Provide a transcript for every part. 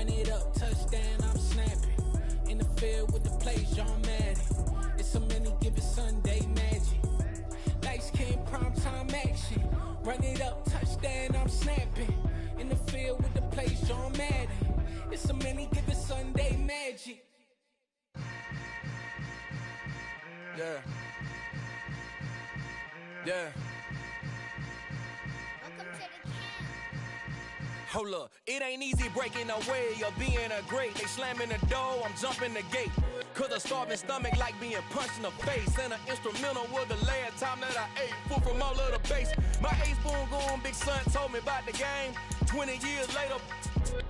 Run it up, touchdown, I'm snapping. In the field with the plays, John Madden. It's a many given Sunday magic. Lights came primetime action. Run it up, touchdown, I'm snapping. In the field with the plays, John Madden. It's a many given Sunday magic. Yeah. Yeah. Hold up, it ain't easy breaking away or being a great. They slamming the door, I'm jumping the gate. Cause a starving stomach like being punched in the face. And an instrumental was the last time that I ate. Food from all of the base. My ace boom goon, big son told me about the game. 20 years later,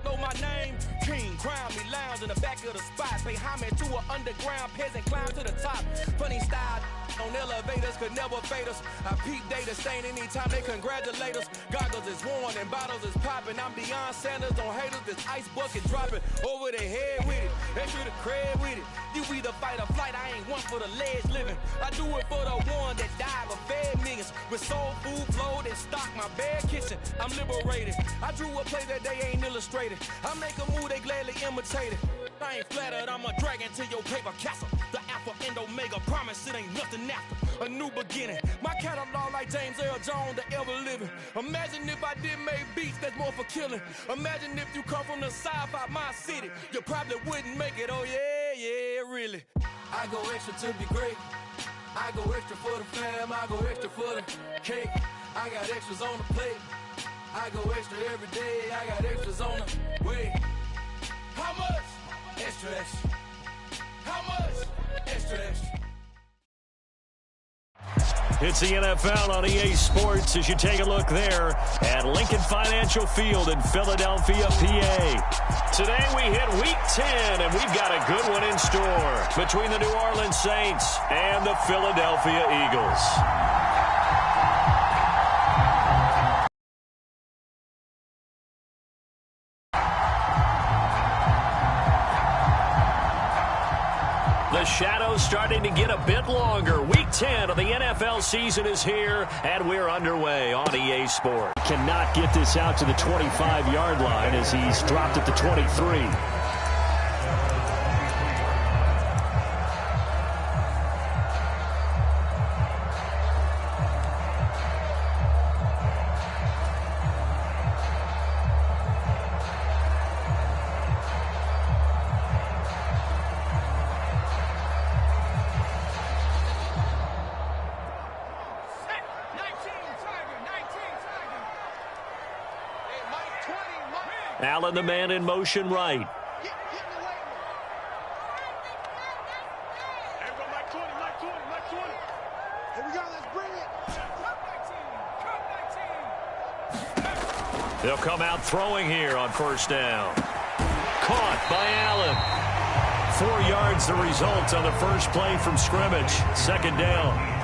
know my name. King, crown me, lounge in the back of the spot. Pay homage to an underground peasant, climb to the top. Funny style on elevators could never fade us. I peep data stain anytime they congratulate us. Goggles is worn and bottles is popping. I'm Deion Sanders on haters, this ice bucket dropping over their head with it. Extra the cred with it. You either fight or flight, I ain't one for the ledge living. I do it for the one that died but fed millions. With soul food flowed and stock my bare kitchen. I'm liberated. I drew a play that they ain't illustrated. I make a move, they gladly imitate it. I ain't flattered, I'm a dragon to your paper castle. The Alpha and Omega, promise it ain't nothing after. A new beginning. My catalog like James Earl Jones, the ever living. Imagine if I did make beats that's more for killing. Imagine if you come from the sci-fi, my city. You probably wouldn't make it, oh yeah, really. I go extra to be great. I go extra for the fam, I go extra for the cake. I got extras on the plate. I go extra every day, I got extras on the way. How much? Extra, extra. How much? Extra, extra. It's the NFL on EA Sports as you take a look there at Lincoln Financial Field in Philadelphia, PA. Today we hit Week 10, and we've got a good one in store between the New Orleans Saints and the Philadelphia Eagles. The shadow's starting to get a bit longer. Week 10 of the NFL season is here, and we're underway on EA Sports. Cannot get this out to the 25-yard line as he's dropped at the 23. Allen, the man in motion right. They'll come out throwing here on first down. Caught by Allen. 4 yards the result on the first play from scrimmage. Second down.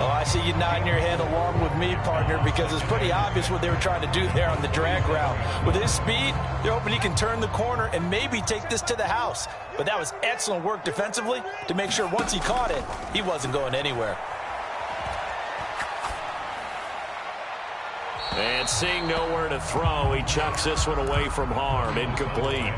Oh, I see you nodding your head along with me, partner, because it's pretty obvious what they were trying to do there on the drag route. With his speed, they're hoping he can turn the corner and maybe take this to the house. But that was excellent work defensively to make sure once he caught it, he wasn't going anywhere. And seeing nowhere to throw, he chucks this one away from harm. Incomplete.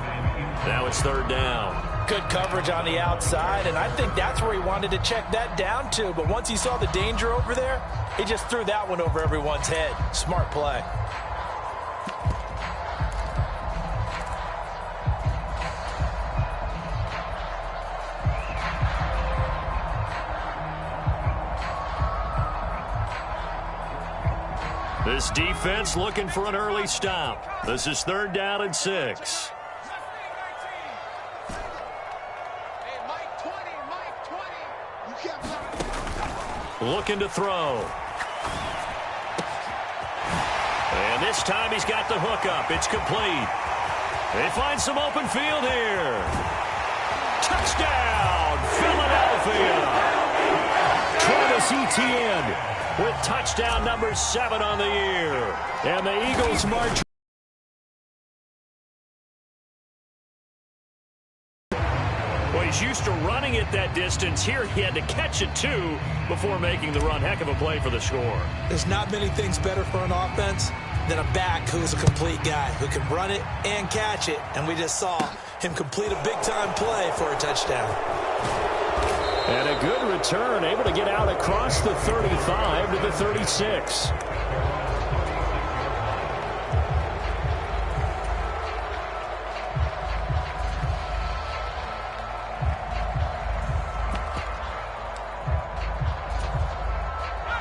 Now it's third down. Good coverage on the outside, and I think that's where he wanted to check that down to. But once he saw the danger over there, he just threw that one over everyone's head. Smart play. This defense looking for an early stop. This is third down and 6. Looking to throw. And this time he's got the hook up. It's complete. They find some open field here. Touchdown, Philadelphia. Travis Etienne with touchdown number 7 on the year. And the Eagles march. Well, he's used to running it that distance. Here he had to catch it, too, before making the run. Heck of a play for the score. There's not many things better for an offense than a back who's a complete guy, who can run it and catch it. And we just saw him complete a big-time play for a touchdown. And a good return, able to get out across the 35 to the 36.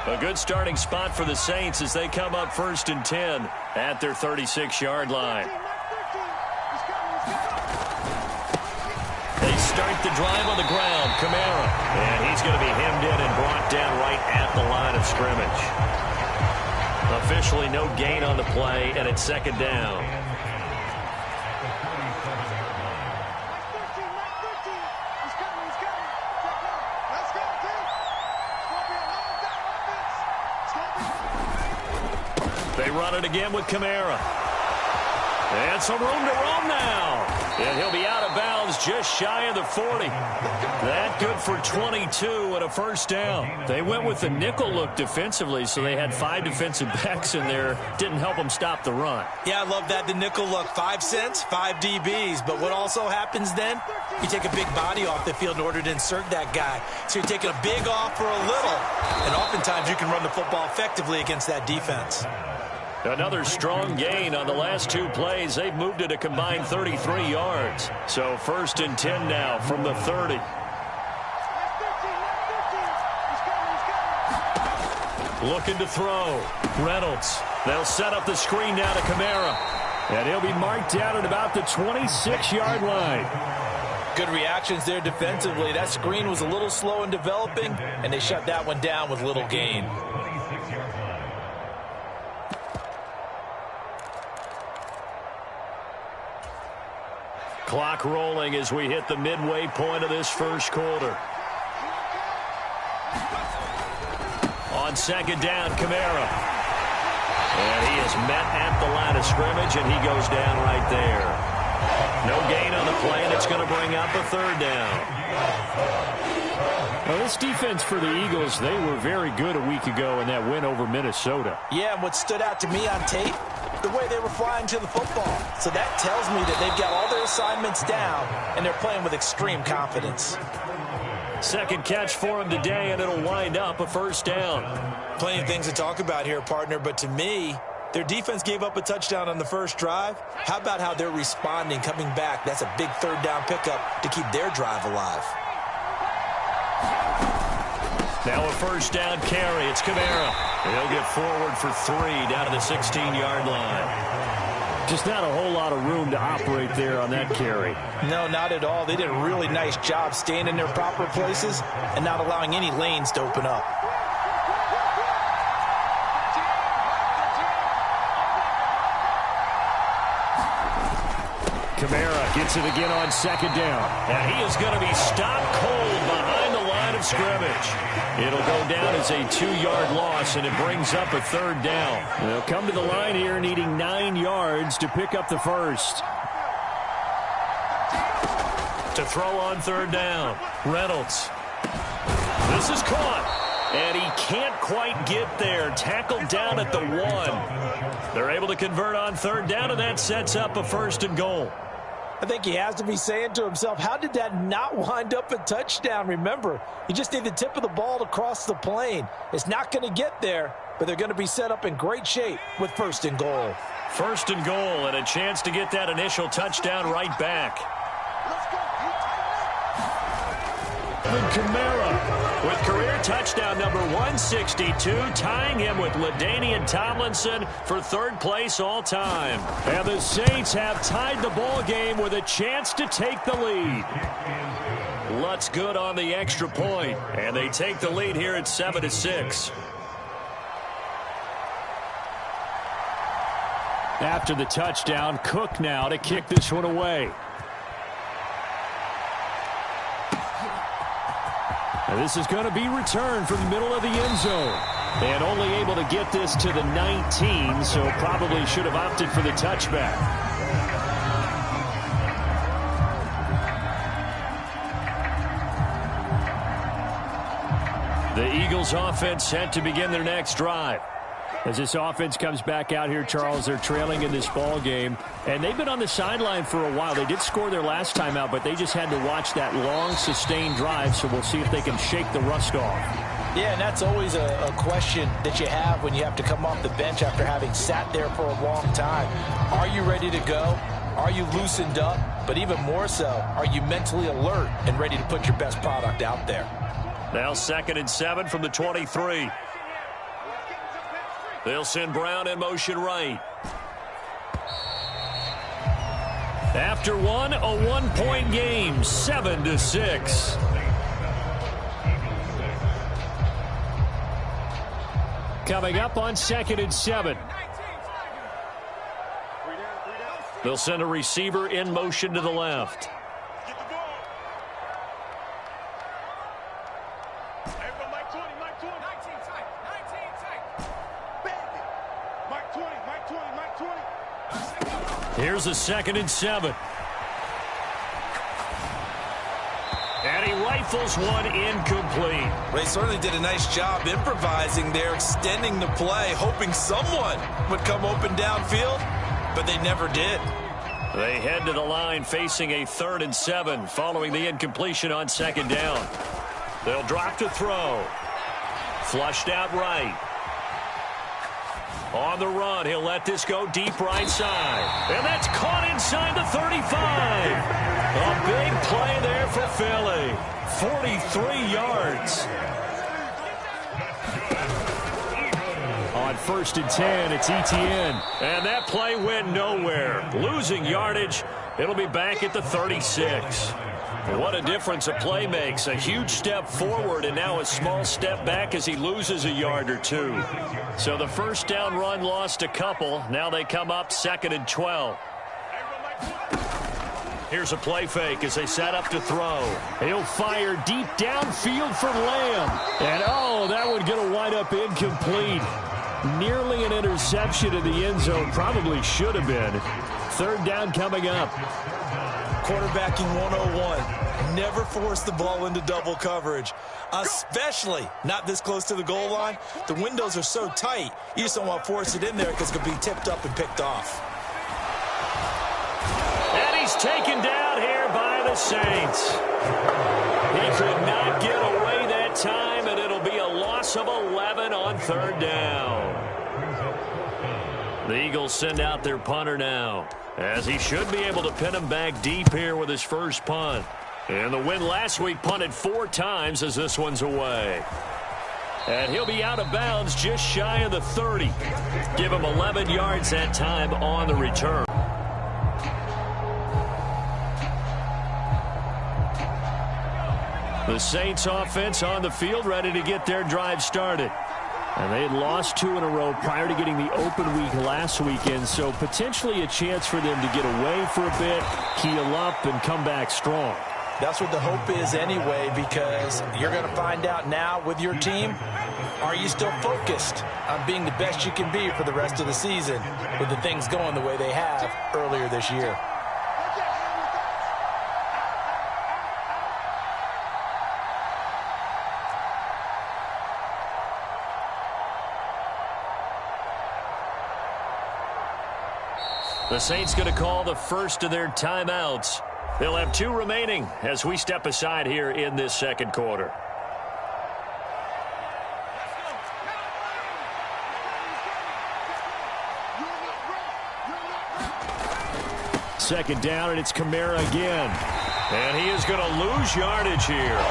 A good starting spot for the Saints as they come up 1st and 10 at their 36-yard line. They start the drive on the ground. Kamara. And he's going to be hemmed in and brought down right at the line of scrimmage. Officially no gain on the play, and it's 2nd down. They run it again with Kamara. And some room to roam now. And he'll be out of bounds just shy of the 40. That good for 22 and a 1st down. They went with the nickel look defensively, so they had 5 defensive backs in there. Didn't help them stop the run. Yeah, I love that, the nickel look. 5 cents, 5 DBs. But what also happens then? You take a big body off the field in order to insert that guy. So you're taking a big off for a little. And oftentimes you can run the football effectively against that defense. Another strong gain on the last 2 plays. They've moved it a combined 33 yards. So 1st and 10 now from the 30. Looking to throw. Reynolds. They'll set up the screen now to Kamara. And he'll be marked down at about the 26-yard line. Good reactions there defensively. That screen was a little slow in developing, and they shut that one down with little gain. Clock rolling as we hit the midway point of this 1st quarter. On 2nd down, Kamara. And he is met at the line of scrimmage, and he goes down right there. No gain on the play, and it's going to bring up a 3rd down. Well, this defense for the Eagles, they were very good a week ago in that win over Minnesota. Yeah, and what stood out to me on tape, the way they were flying to the football. So that tells me that they've got all their assignments down, and they're playing with extreme confidence. 2nd catch for him today, and it'll wind up a 1st down. Plenty of things to talk about here, partner, but to me, their defense gave up a touchdown on the 1st drive. How about how they're responding, coming back? That's a big 3rd down pickup to keep their drive alive. Now a 1st down carry. It's Kamara. And he'll get forward for 3 down to the 16-yard line. Just not a whole lot of room to operate there on that carry. No, not at all. They did a really nice job staying in their proper places and not allowing any lanes to open up. Kamara gets it again on 2nd down. And he is going to be stopped cold behind the line of scrimmage. It'll go down as a 2-yard loss, and it brings up a 3rd down. They'll come to the line here needing 9 yards to pick up the 1st. To throw on 3rd down. Reynolds. This is caught. And he can't quite get there. Tackled down at the 1. They're able to convert on 3rd down, and that sets up a 1st and goal. I think he has to be saying to himself, how did that not wind up a touchdown? Remember, you just need the tip of the ball to cross the plane. It's not going to get there, but they're going to be set up in great shape with 1st and goal. 1st and goal, and a chance to get that initial touchdown right back. Kamara with career touchdown number 162, tying him with LaDainian Tomlinson for 3rd place all time. And the Saints have tied the ball game with a chance to take the lead. Lutz good on the extra point, and they take the lead here at 7-6. After the touchdown, Cook now to kick this one away. And this is going to be returned from the middle of the end zone. And only able to get this to the 19, so probably should have opted for the touchback. The Eagles offense set to begin their next drive. As this offense comes back out here, Charles, they're trailing in this ball game, and they've been on the sideline for a while. They did score their last time out, but they just had to watch that long, sustained drive, so we'll see if they can shake the rust off. Yeah, and that's always a question that you have when you have to come off the bench after having sat there for a long time. Are you ready to go? Are you loosened up? But even more so, are you mentally alert and ready to put your best product out there? Now 2nd and 7 from the 23. They'll send Brown in motion right. After one, a one-point game, 7-6. Coming up on 2nd and 7. They'll send a receiver in motion to the left. Here's a 2nd and 7. And he rifles one incomplete. They certainly did a nice job improvising there, extending the play, hoping someone would come open downfield, but they never did. They head to the line facing a 3rd and 7 following the incompletion on 2nd down. They'll drop to throw. Flushed out right. On the run, he'll let this go deep right side. And that's caught inside the 35. A big play there for Philly. 43 yards. On 1st and 10, it's Etienne. And that play went nowhere. Losing yardage. It'll be back at the 36. What a difference a play makes. A huge step forward and now a small step back as he loses a yard or two. So the 1st down run lost a couple. Now they come up 2nd and 12. Here's a play fake as they set up to throw. He'll fire deep downfield for Lamb. And oh, that one going to wind up incomplete. Nearly an interception in the end zone. Probably should have been. 3rd down coming up. Quarterbacking 101. Never force the ball into double coverage, especially not this close to the goal line. The windows are so tight, you just don't want to force it in there because it could be tipped up and picked off. And he's taken down here by the Saints. He could not get away that time, and it'll be a loss of 11 on 3rd down. The Eagles send out their punter now, as he should be able to pin him back deep here with his first punt. And the win last week punted 4 times as this one's away. And he'll be out of bounds just shy of the 30. Give him 11 yards that time on the return. The Saints offense on the field ready to get their drive started. And they had lost 2 in a row prior to getting the open week last weekend, so potentially a chance for them to get away for a bit, heal up, and come back strong. That's what the hope is anyway, because you're going to find out now with your team, are you still focused on being the best you can be for the rest of the season with the things going the way they have earlier this year? The Saints going to call the first of their timeouts. They'll have 2 remaining as we step aside here in this 2nd quarter. Second down, and it's Kamara again. And he is going to lose yardage here.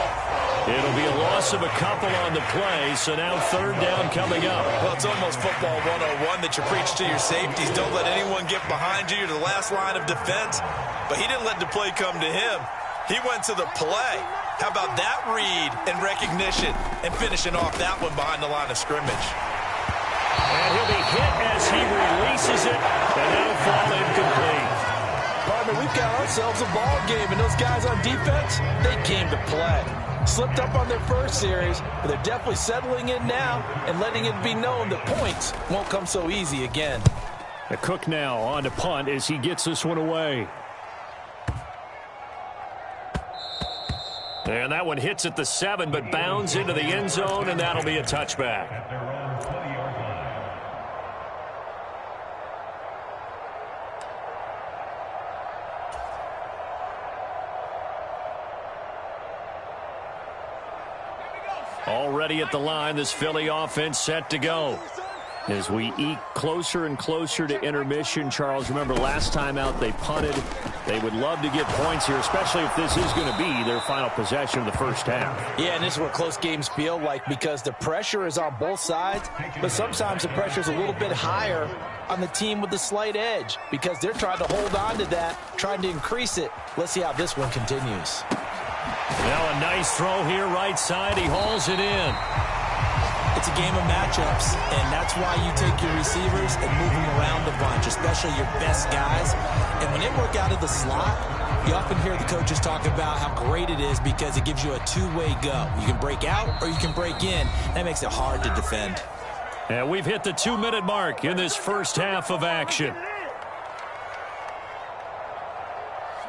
It'll be a loss of a couple on the play, so now 3rd down coming up. Well, it's almost football 101 that you preach to your safeties. Don't let anyone get behind you. You're the last line of defense. But he didn't let the play come to him. He went to the play. How about that read and recognition and finishing off that one behind the line of scrimmage? And he'll be hit as he releases it, and that'll fall incomplete. Partner, we've got ourselves a ball game, and those guys on defense, they came to play. Slipped up on their first series, but they're definitely settling in now and letting it be known that points won't come so easy again. The Cook now on to punt as he gets this one away. And that one hits at the 7, but bounds into the end zone, and that'll be a touchback. Already at the line, this Philly offense set to go. As we eke closer and closer to intermission, Charles, remember last time out they punted. They would love to get points here, especially if this is going to be their final possession of the first half. Yeah, and this is what close games feel like because the pressure is on both sides, but sometimes the pressure is a little bit higher on the team with the slight edge because they're trying to hold on to that, trying to increase it. Let's see how this one continues. Now a nice throw here right side. He hauls it in. It's a game of matchups, and that's why you take your receivers and move them around a bunch, especially your best guys. And when they work out of the slot, you often hear the coaches talk about how great it is because it gives you a two-way go. You can break out or you can break in. That makes it hard to defend. And we've hit the 2-minute mark in this first half of action.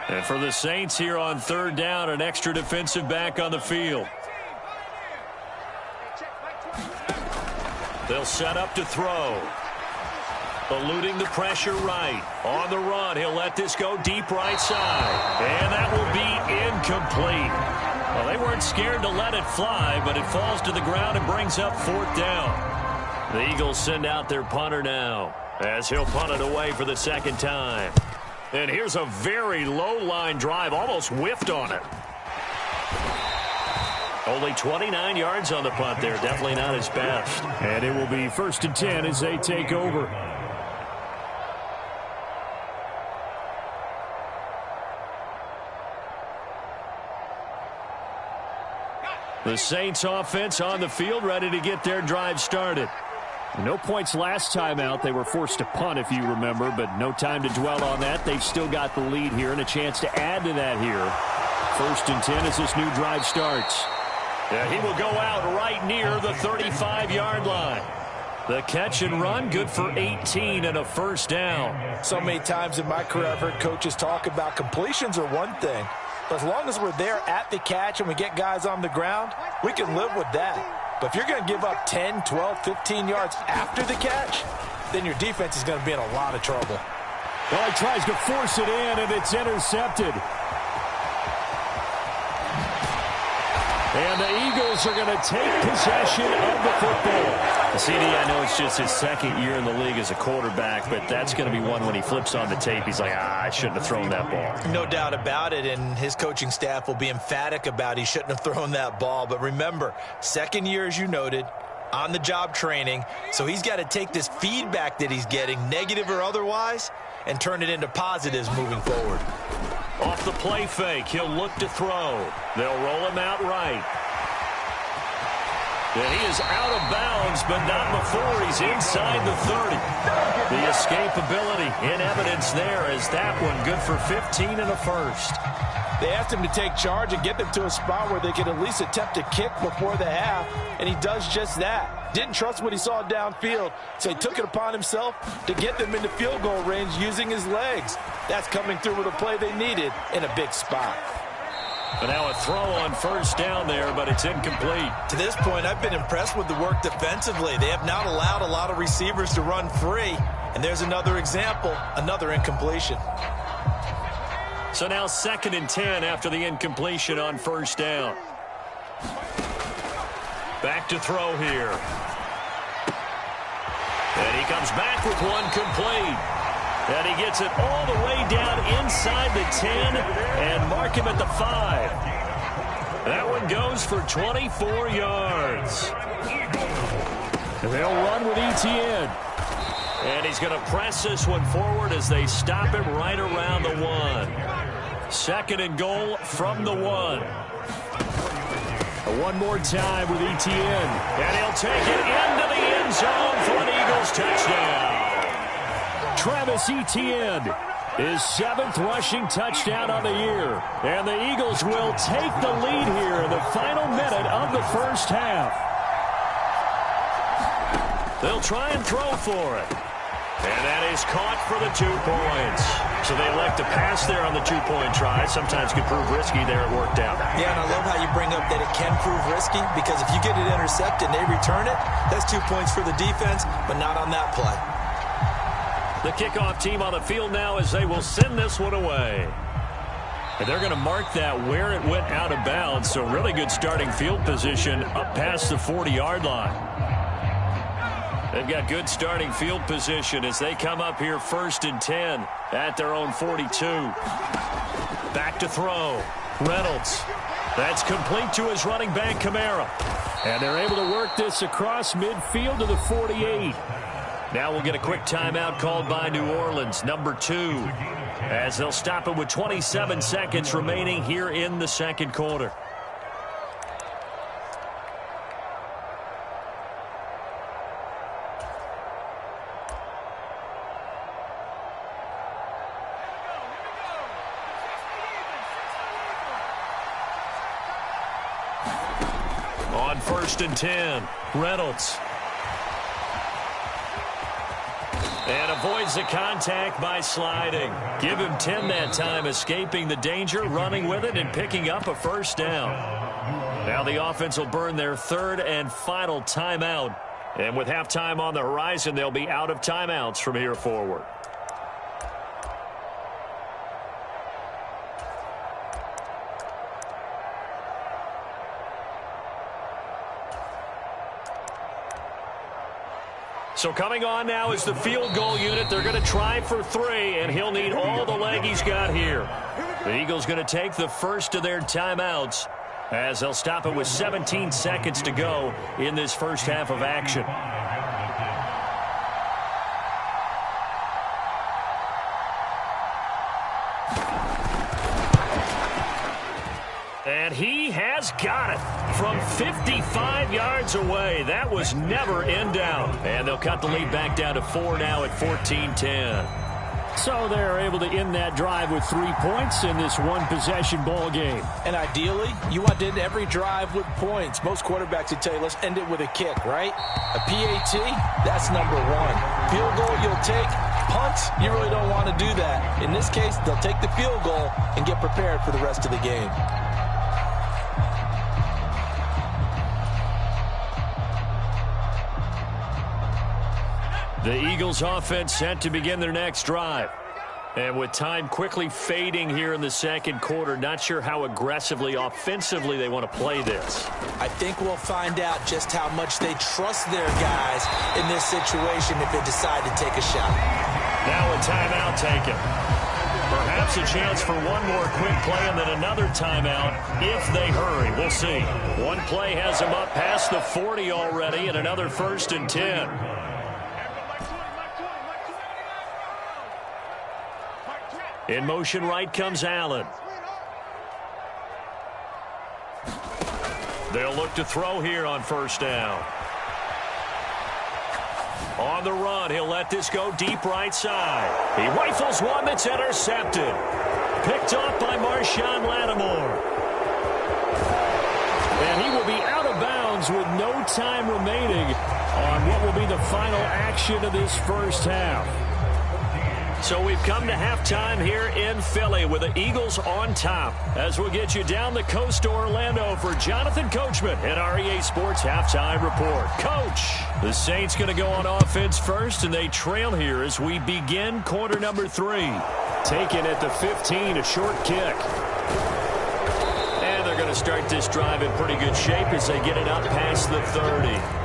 And for the Saints here on third down, an extra defensive back on the field. They'll set up to throw. Eluding the pressure right. On the run, he'll let this go deep right side. And that will be incomplete. Well, they weren't scared to let it fly, but it falls to the ground and brings up fourth down. The Eagles send out their punter now, as he'll punt it away for the second time. And here's a very low-line drive, almost whiffed on it. Only 29 yards on the punt there. Definitely not his best. And it will be 1st and 10 as they take over. The Saints offense on the field, ready to get their drive started. No points last time out. They were forced to punt, if you remember, but no time to dwell on that. They've still got the lead here and a chance to add to that here. 1st and 10 as this new drive starts. Yeah, he will go out right near the 35-yard line. The catch and run, good for 18 and a first down. So many times in my career I've heard coaches talk about completions are one thing. But as long as we're there at the catch and we get guys on the ground, we can live with that. But if you're going to give up 10, 12, 15 yards after the catch, then your defense is going to be in a lot of trouble. Well, he tries to force it in, and it's intercepted. And the Eagles are going to take possession of the football. CD, I know it's just his second year in the league as a quarterback, but that's going to be one when he flips on the tape. He's like, I shouldn't have thrown that ball. No doubt about it, and his coaching staff will be emphatic about he shouldn't have thrown that ball. But remember, second year, as you noted, on-the-job training, so he's got to take this feedback that he's getting, negative or otherwise, and turn it into positives moving forward. Off the play fake, he'll look to throw. They'll roll him out right. And he is out of bounds, but not before he's inside the 30. The escapability in evidence there as that one good for 15 and a first. They asked him to take charge and get them to a spot where they could at least attempt a kick before the half, and he does just that. Didn't trust what he saw downfield, so he took it upon himself to get them into field goal range using his legs. That's coming through with a play they needed in a big spot. But now a throw on first down there, but it's incomplete. To this point, I've been impressed with the work defensively. They have not allowed a lot of receivers to run free, and there's another example, another incompletion. So now 2nd and 10 after the incompletion on first down. Back to throw here. And he comes back with one complete. And he gets it all the way down inside the 10 and mark him at the 5. That one goes for 24 yards. They'll run with Etienne. And he's going to press this one forward as they stop him right around the 1. 2nd and goal from the 1. One more time with Etienne. And he'll take it into the end zone for an Eagles touchdown. Travis Etienne, his 7th rushing touchdown on the year. And the Eagles will take the lead here in the final minute of the first half. They'll try and throw for it. And that is caught for the 2 points. So they elect to pass there on the 2-point try. Sometimes could prove risky. There it worked out. Yeah, and I love how you bring up that it can prove risky because if you get it intercepted and they return it, that's 2 points for the defense, but not on that play. The kickoff team on the field now as they will send this one away. And they're going to mark that where it went out of bounds, so really good starting field position up past the 40-yard line. They've got good starting field position as they come up here 1st and 10 at their own 42. Back to throw. Reynolds. That's complete to his running back, Kamara. And they're able to work this across midfield to the 48. Now we'll get a quick timeout called by New Orleans, number 2, as they'll stop it with 27 seconds remaining here in the second quarter. On 1st and 10, Reynolds. And avoids the contact by sliding. Give him 10 that time, escaping the danger, running with it, and picking up a first down. Now the offense will burn their 3rd and final timeout. And with halftime on the horizon, they'll be out of timeouts from here forward. So coming on now is the field goal unit. They're going to try for 3, and he'll need all the leg he's got here. The Eagles going to take the first of their timeouts as they'll stop it with 17 seconds to go in this first half of action. And he has got it from 55 yards away. That was never in doubt. And they'll cut the lead back down to 4 now at 14-10. So they're able to end that drive with 3 points in this one-possession ball game. And ideally, you want to end every drive with points. Most quarterbacks would tell you, let's end it with a kick, right? A PAT, that's number 1. Field goal you'll take. Punts, you really don't want to do that. In this case, they'll take the field goal and get prepared for the rest of the game. The Eagles offense set to begin their next drive. And with time quickly fading here in the second quarter, not sure how aggressively, offensively they want to play this. I think we'll find out just how much they trust their guys in this situation if they decide to take a shot. Now a timeout taken. Perhaps a chance for one more quick play and then another timeout if they hurry. We'll see. One play has them up past the 40 already and another 1st and 10. In motion right comes Allen. They'll look to throw here on 1st down. On the run, he'll let this go deep right side. He rifles one that's intercepted. Picked off by Marshawn Lattimore. And he will be out of bounds with no time remaining on what will be the final action of this first half. So we've come to halftime here in Philly with the Eagles on top. As we'll get you down the coast to Orlando for Jonathan Coachman at our EA Sports Halftime Report. Coach, the Saints going to go on offense first, and they trail here as we begin quarter number 3. Taken at the 15, a short kick. And they're going to start this drive in pretty good shape as they get it up past the 30.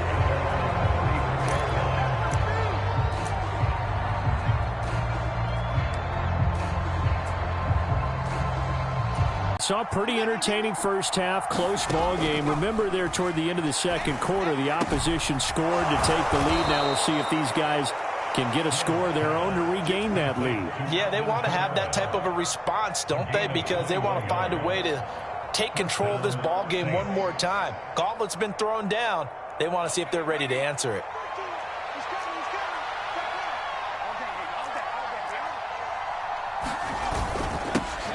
Saw a pretty entertaining first half, close ball game. Remember there toward the end of the second quarter, the opposition scored to take the lead. Now we'll see if these guys can get a score of their own to regain that lead. Yeah, they want to have that type of a response, don't they? Because they want to find a way to take control of this ball game one more time. Gauntlet's been thrown down. They want to see if they're ready to answer it.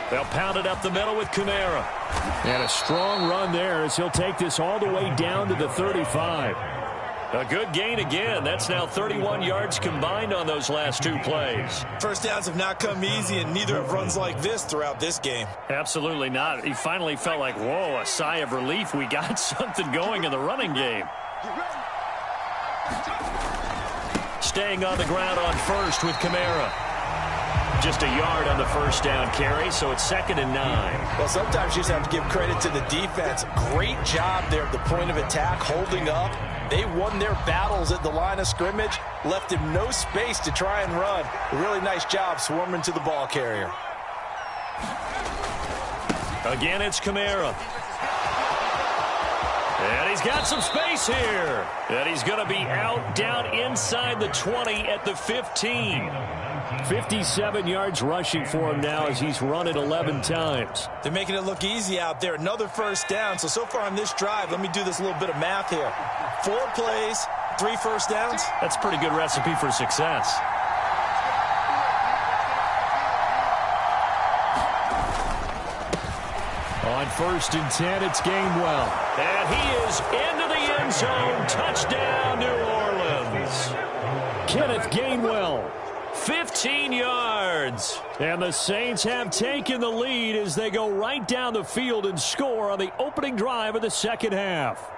They'll pound it up the middle with Kamara. And a strong run there as he'll take this all the way down to the 35. A good gain again. That's now 31 yards combined on those last 2 plays. First downs have not come easy, and neither have runs like this throughout this game. Absolutely not. He finally felt like, whoa, a sigh of relief. We got something going in the running game. Staying on the ground on first with Kamara. Just a yard on the first down carry, so it's 2nd and 9. Well, sometimes you just have to give credit to the defense. Great job there at the point of attack, holding up. They won their battles at the line of scrimmage, left him no space to try and run. A really nice job swarming to the ball carrier. Again, it's Kamara. And he's got some space here. And he's going to be out down inside the 20 at the 15. 57 yards rushing for him now as he's run it 11 times. They're making it look easy out there. Another first down. So far on this drive, let me do this little bit of math here. 4 plays, 3 first downs. That's a pretty good recipe for success. On 1st and 10, it's Gainwell. And he is into the end zone. Touchdown, New Orleans. Kenneth Gainwell. 15 yards. And the Saints have taken the lead as they go right down the field and score on the opening drive of the second half.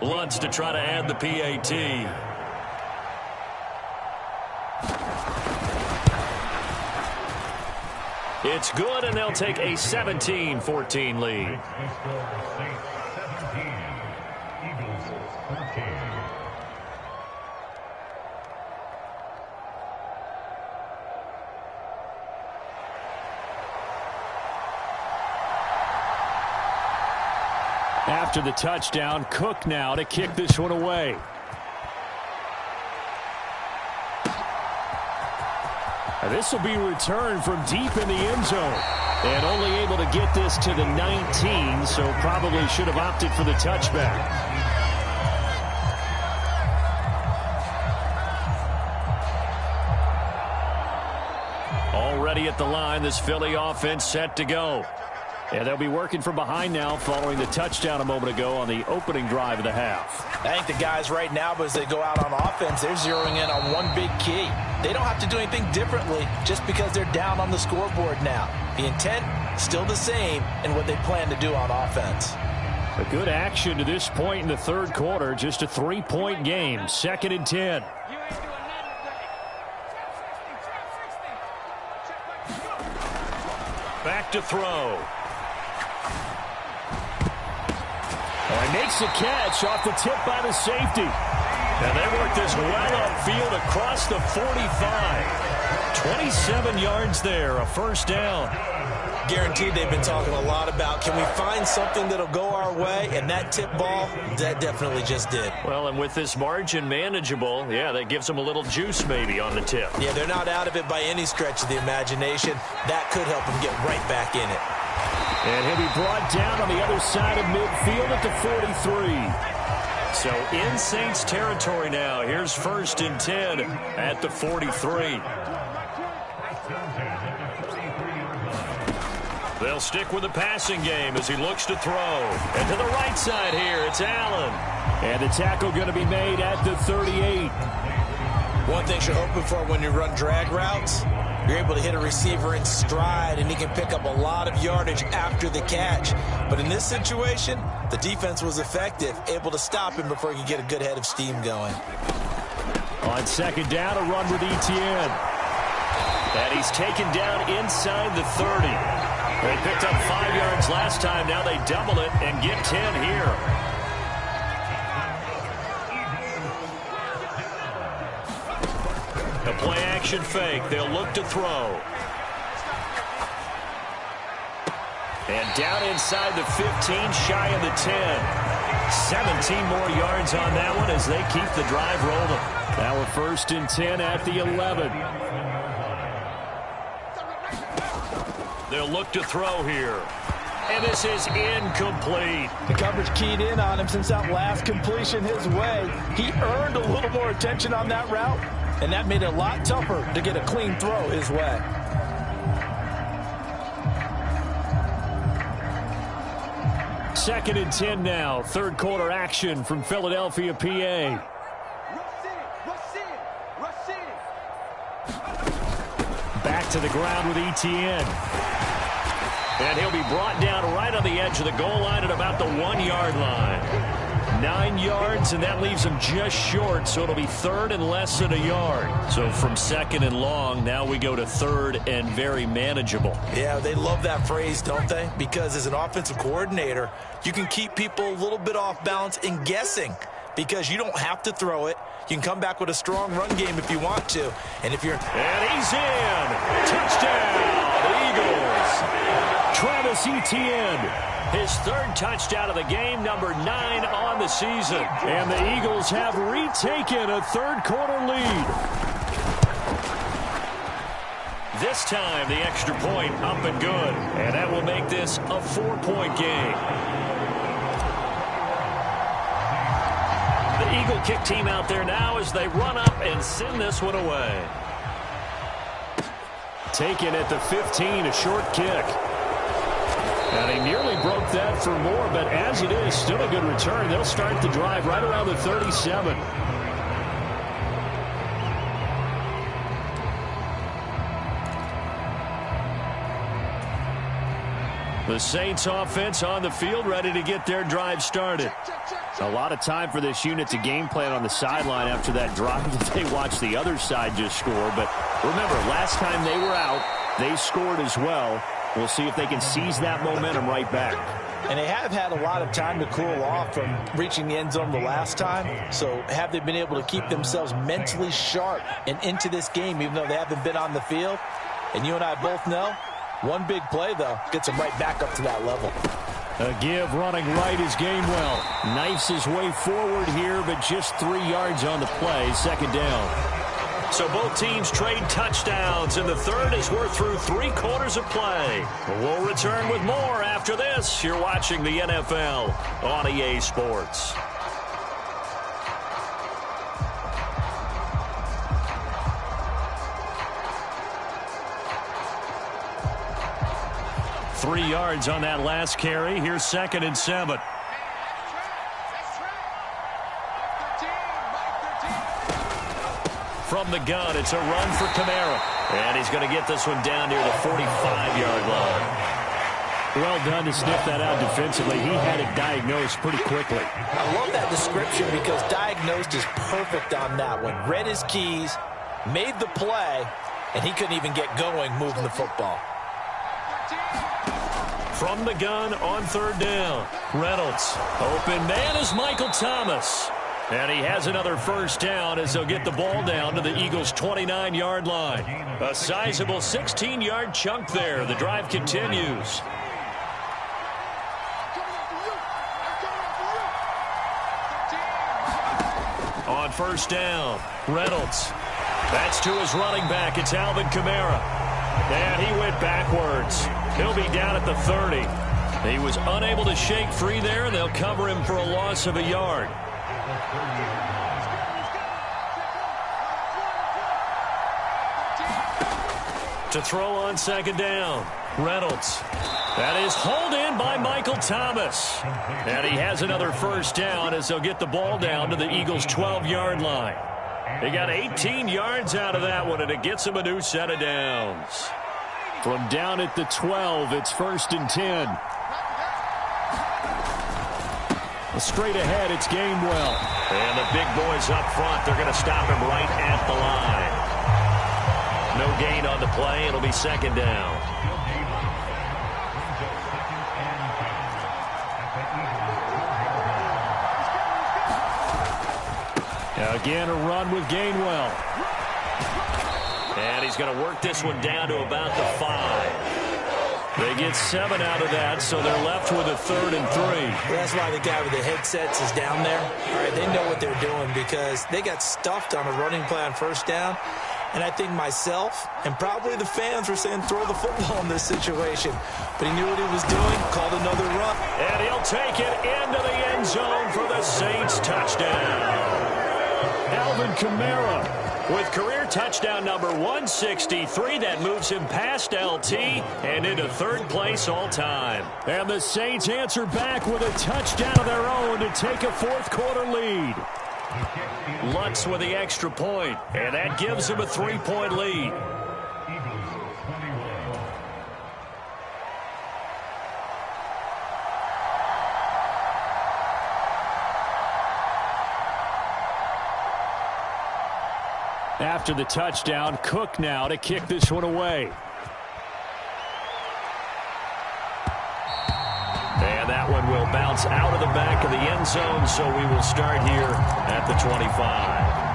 Lutz to try to add the PAT. It's good, and they'll take a 17-14 lead. After the touchdown, Cook now to kick this one away. This will be returned from deep in the end zone. And only able to get this to the 19, so probably should have opted for the touchback. Already at the line, this Philly offense set to go. And they'll be working from behind now following the touchdown a moment ago on the opening drive of the half. I think the guys right now, as they go out on offense, they're zeroing in on one big key. They don't have to do anything differently just because they're down on the scoreboard now. The intent, still the same in what they plan to do on offense. A good action to this point in the third quarter. Just a 3-point game. 2nd and 10. Back to throw. And makes the catch off the tip by the safety. And they work this well upfield across the 45. 27 yards there, a first down. Guaranteed they've been talking a lot about, can we find something that'll go our way? And that tip ball, that definitely just did. Well, and with this margin manageable, yeah, that gives them a little juice maybe on the tip. Yeah, they're not out of it by any stretch of the imagination. That could help them get right back in it. And he'll be brought down on the other side of midfield at the 43. So in Saints territory now. Here's 1st and 10 at the 43. They'll stick with the passing game as he looks to throw. And to the right side here, it's Allen. And the tackle going to be made at the 38. One thing you're hoping for when you run drag routes, you're able to hit a receiver in stride, and he can pick up a lot of yardage after the catch. But in this situation, the defense was effective, able to stop him before he could get a good head of steam going. On 2nd down, a run with Etienne. And he's taken down inside the 30. They picked up 5 yards last time. Now they double it and get 10 here. A play-action fake. They'll look to throw. And down inside the 15, shy of the 10. 17 more yards on that one as they keep the drive rolling. Now a 1st and 10 at the 11. They'll look to throw here. And this is incomplete. The coverage keyed in on him since that last completion his way. He earned a little more attention on that route, and that made it a lot tougher to get a clean throw his way. Second and 10 now. Third quarter action from Philadelphia, PA. Back to the ground with Etienne. And he'll be brought down right on the edge of the goal line at about the 1-yard line. 9 yards, and that leaves them just short, so it'll be 3rd and less than a yard. So from 2nd and long, now we go to 3rd and very manageable. Yeah, they love that phrase, don't they? Because as an offensive coordinator, you can keep people a little bit off balance and guessing because you don't have to throw it. You can come back with a strong run game if you want to. And if you're... And he's in. Touchdown, Eagles. Travis Etienne, his 3rd touchdown of the game, number 9 on the season. And the Eagles have retaken a 3rd quarter lead. This time, the extra point up and good. And that will make this a 4-point game. The Eagle kick team out there now as they run up and send this one away. Taken at the 15, a short kick. And he nearly broke that for more, but as it is, still a good return. They'll start the drive right around the 37. The Saints offense on the field, ready to get their drive started. A lot of time for this unit to game plan on the sideline after that drive that they watched the other side just score. But remember, last time they were out, they scored as well. We'll see if they can seize that momentum right back. And they have had a lot of time to cool off from reaching the end zone the last time. So have they been able to keep themselves mentally sharp and into this game, even though they haven't been on the field? And you and I both know, one big play, though, gets them right back up to that level. A give running right is Gainwell. Knifes his way forward here, but just 3 yards on the play. 2nd down. So both teams trade touchdowns, and the 3rd as we're through 3 quarters of play. We'll return with more after this. You're watching the NFL on EA Sports. Three yards on that last carry. Here's 2nd and 7. From the gun, it's a run for Kamara. And he's going to get this one down near the 45-yard line. Well done to sniff that out defensively. He had it diagnosed pretty quickly. I love that description because diagnosed is perfect on that one. Read his keys, made the play, and he couldn't even get going moving the football. From the gun on 3rd down. Reynolds. Open man is Michael Thomas. And he has another 1st down as they'll get the ball down to the Eagles' 29-yard line. A sizable 16-yard chunk there. The drive continues. On 1st down, Reynolds. That's to his running back. It's Alvin Kamara. And he went backwards. He'll be down at the 30. He was unable to shake free there, and they'll cover him for a loss of a yard. To throw on 2nd down, Reynolds. That is hauled in by Michael Thomas. And he has another 1st down as they'll get the ball down to the Eagles' 12-yard line. They got 18 yards out of that one, and it gets them a new set of downs. From down at the 12, it's 1st and 10. Straight ahead, it's Gainwell. And the big boys up front, they're going to stop him right at the line. No gain on the play. It'll be 2nd down. Again, a run with Gainwell. And he's going to work this one down to about the 5. They get 7 out of that, so they're left with a 3rd and 3. That's why the guy with the headsets is down there. All right, they know what they're doing because they got stuffed on a running play on 1st down. And I think myself and probably the fans were saying throw the football in this situation. But he knew what he was doing, called another run. And he'll take it into the end zone for the Saints touchdown. Alvin Kamara with career touchdown number 163. That moves him past LT and into 3rd place all time. And the Saints answer back with a touchdown of their own to take a 4th quarter lead. Lutz with the extra point, and that gives him a 3-point lead. After the touchdown, Cook now to kick this one away. And that one will bounce out of the back of the end zone, so we will start here at the 25.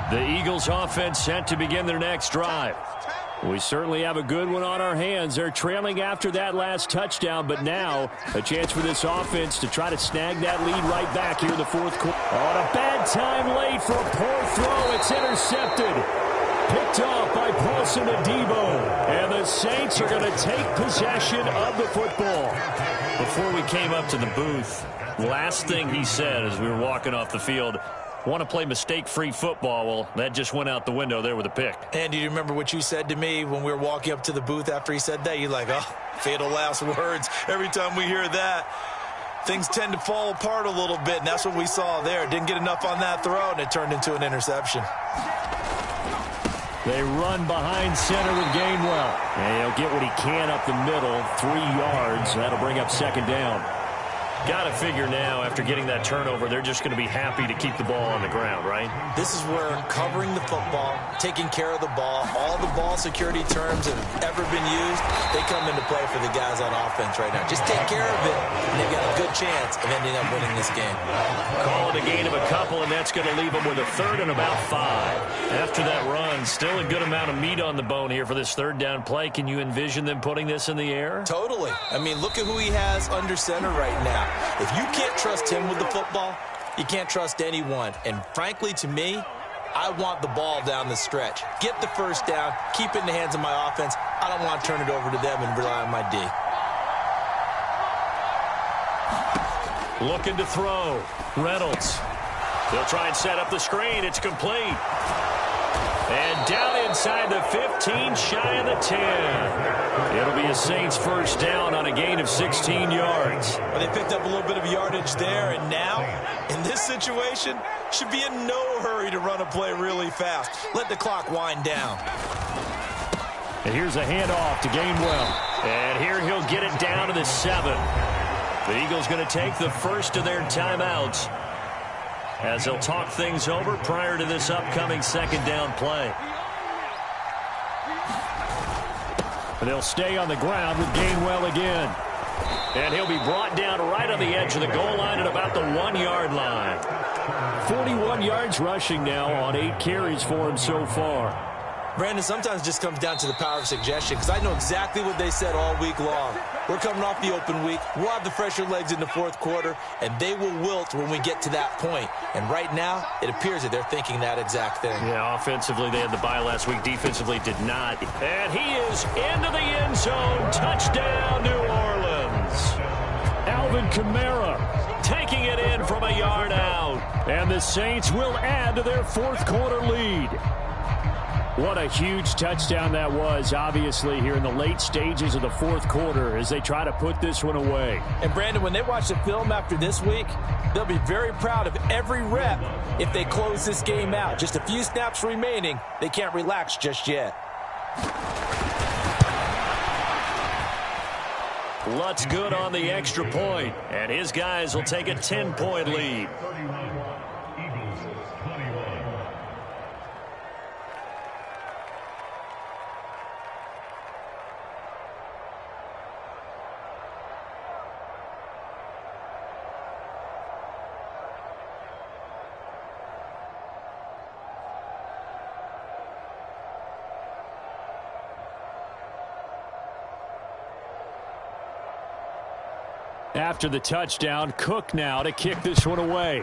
The Eagles offense set to begin their next drive. We certainly have a good one on our hands. They're trailing after that last touchdown, but now a chance for this offense to try to snag that lead right back here in the fourth quarter. On a bad time late for a poor throw. It's intercepted. Picked off by Paulson Adebo. And the Saints are going to take possession of the football. Before we came up to the booth, last thing he said as we were walking off the field, want to play mistake-free football. Well, that just went out the window there with a pick. And do you remember what you said to me when we were walking up to the booth after he said that? You're like, oh, fatal last words. Every time we hear that, things tend to fall apart a little bit, and that's what we saw there. Didn't get enough on that throw, and it turned into an interception. They run behind center with Gainwell. And he'll get what he can up the middle, 3 yards. That'll bring up second down. Got to figure now, after getting that turnover, they're just going to be happy to keep the ball on the ground, right? This is where covering the football, taking care of the ball, all the ball security terms that have ever been used, they come into play for the guys on offense right now. Just take care of it, and they've got a good chance of ending up winning this game. Call it a gain of a couple, and that's going to leave them with a third and about 5. After that run, still a good amount of meat on the bone here for this third down play. Can you envision them putting this in the air? Totally. I mean, look at who he has under center right now. If you can't trust him with the football, you can't trust anyone. And frankly, to me, I want the ball down the stretch. Get the first down, keep it in the hands of my offense. I don't want to turn it over to them and rely on my D. Looking to throw. Reynolds. They'll try and set up the screen. It's complete. And down inside the 15, shy of the 10. It'll be a Saints first down on a gain of 16 yards. Well, they picked up a little bit of yardage there, and now, in this situation, should be in no hurry to run a play really fast. Let the clock wind down. And here's a handoff to Gainwell. And here he'll get it down to the 7. The Eagles going to take the first of their timeouts as they'll talk things over prior to this upcoming second down play. And they'll stay on the ground with Gainwell again. And he'll be brought down right on the edge of the goal line at about the 1-yard line. 41 yards rushing now on 8 carries for him so far. Brandon, sometimes it just comes down to the power of suggestion, because I know exactly what they said all week long. We're coming off the open week. We'll have the fresher legs in the fourth quarter, and they will wilt when we get to that point. And right now, it appears that they're thinking that exact thing. Yeah, offensively, they had the bye last week. Defensively, did not. And he is into the end zone. Touchdown, New Orleans. Alvin Kamara taking it in from a yard out. And the Saints will add to their fourth quarter lead. What a huge touchdown that was, obviously, here in the late stages of the fourth quarter as they try to put this one away. And, Brandon, when they watch the film after this week, they'll be very proud of every rep if they close this game out. Just a few snaps remaining. They can't relax just yet. Lutz good on the extra point, and his guys will take a 10-point lead. After the touchdown, Cook now to kick this one away.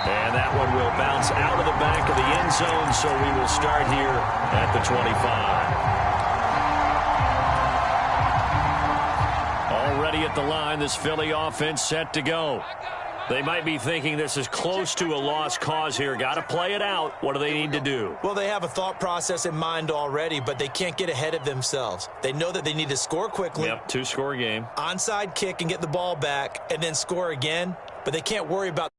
And that one will bounce out of the back of the end zone, so we will start here at the 25. Already at the line, this Philly offense set to go. They might be thinking this is close to a lost cause here. Got to play it out. What do they need to do? Well, they have a thought process in mind already, but they can't get ahead of themselves. They know that they need to score quickly. Yep, 2-score game. Onside kick and get the ball back, and then score again. But they can't worry about